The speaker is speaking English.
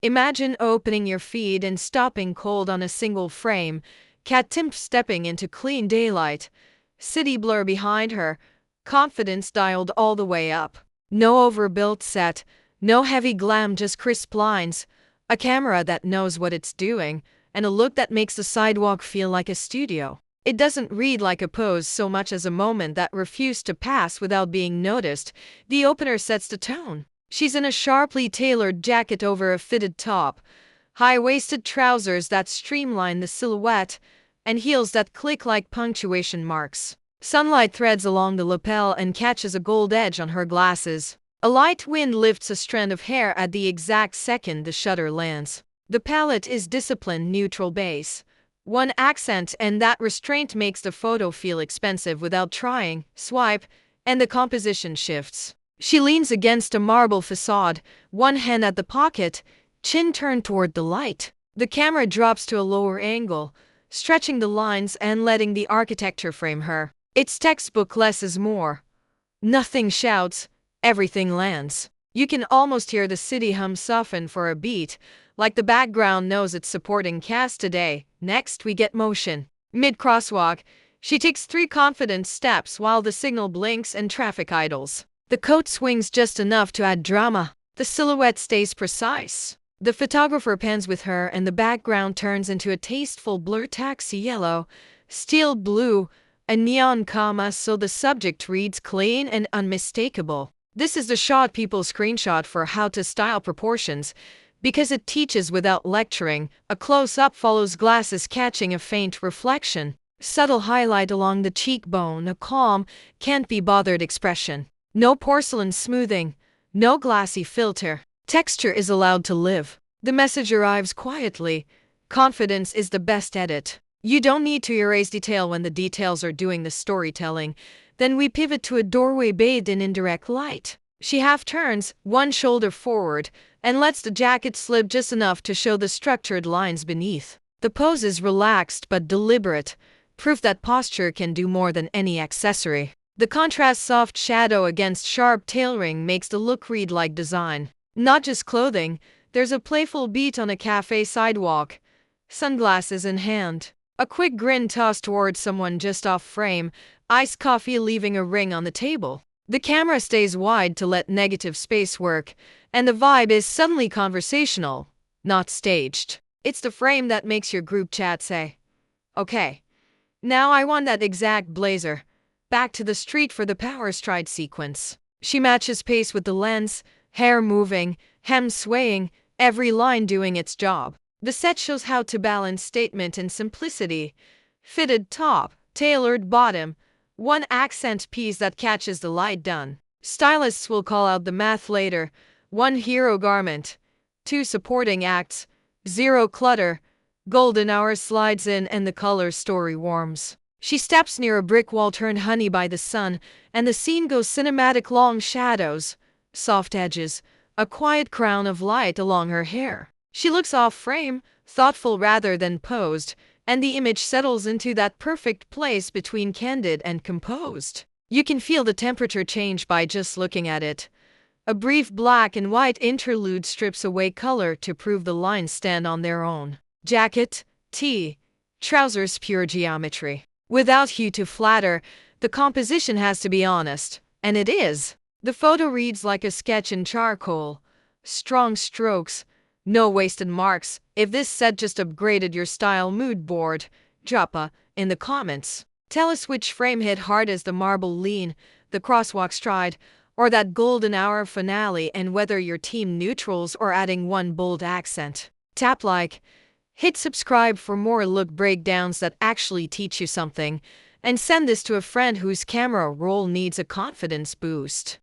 Imagine opening your feed and stopping cold on a single frame, cat Timpf stepping into clean daylight, city blur behind her, confidence dialed all the way up. No overbuilt set, no heavy glam, just crisp lines, a camera that knows what it's doing, and a look that makes the sidewalk feel like a studio. It doesn't read like a pose so much as a moment that refused to pass without being noticed. The opener sets the tone. She's in a sharply tailored jacket over a fitted top, high-waisted trousers that streamline the silhouette, and heels that click like punctuation marks. Sunlight threads along the lapel and catches a gold edge on her glasses. A light wind lifts a strand of hair at the exact second the shutter lands. The palette is disciplined neutral base. One accent, and that restraint makes the photo feel expensive without trying. Swipe, and the composition shifts. She leans against a marble facade, one hand at the pocket, chin turned toward the light. The camera drops to a lower angle, stretching the lines and letting the architecture frame her. It's textbook less is more. Nothing shouts, everything lands. You can almost hear the city hum soften for a beat, like the background knows it's supporting cast today. Next we get motion. Mid-crosswalk, she takes 3 confident steps while the signal blinks and traffic idles. The coat swings just enough to add drama. The silhouette stays precise. The photographer pans with her and the background turns into a tasteful blur, taxi yellow, steel blue, a neon comma, so the subject reads clean and unmistakable. This is the shot people screenshot for how to style proportions, because it teaches without lecturing. A close-up follows glasses catching a faint reflection. Subtle highlight along the cheekbone, a calm, can't-be-bothered expression. No porcelain smoothing, no glassy filter. Texture is allowed to live. The message arrives quietly. Confidence is the best edit. You don't need to erase detail when the details are doing the storytelling. Then we pivot to a doorway bathed in indirect light. She half turns, one shoulder forward, and lets the jacket slip just enough to show the structured lines beneath. The pose is relaxed but deliberate, proof that posture can do more than any accessory. The contrast soft shadow against sharp tailoring makes the look read like design. Not just clothing, there's a playful beat on a cafe sidewalk, sunglasses in hand. A quick grin tossed towards someone just off frame, iced coffee leaving a ring on the table. The camera stays wide to let negative space work, and the vibe is suddenly conversational, not staged. It's the frame that makes your group chat say, "Okay, now I want that exact blazer." Back to the street for the power stride sequence. She matches pace with the lens, hair moving, hem swaying, every line doing its job. The set shows how to balance statement and simplicity. Fitted top, tailored bottom, one accent piece that catches the light done. Stylists will call out the math later. 1 hero garment, 2 supporting acts, 0 clutter. Golden hour slides in and the color story warms. She steps near a brick wall turned honey by the sun, and the scene goes cinematic. Long shadows, soft edges, a quiet crown of light along her hair. She looks off frame, thoughtful rather than posed, and the image settles into that perfect place between candid and composed. You can feel the temperature change by just looking at it. A brief black and white interlude strips away color to prove the lines stand on their own. Jacket, tee, trousers, pure geometry. Without hue to flatter, the composition has to be honest, and it is. The photo reads like a sketch in charcoal. Strong strokes, no wasted marks. If this set just upgraded your style mood board, drop a in the comments. Tell us which frame hit hardest, the marble lean, the crosswalk stride, or that golden hour finale, and whether you're team neutrals or adding one bold accent. Tap like, hit subscribe for more look breakdowns that actually teach you something, and send this to a friend whose camera roll needs a confidence boost.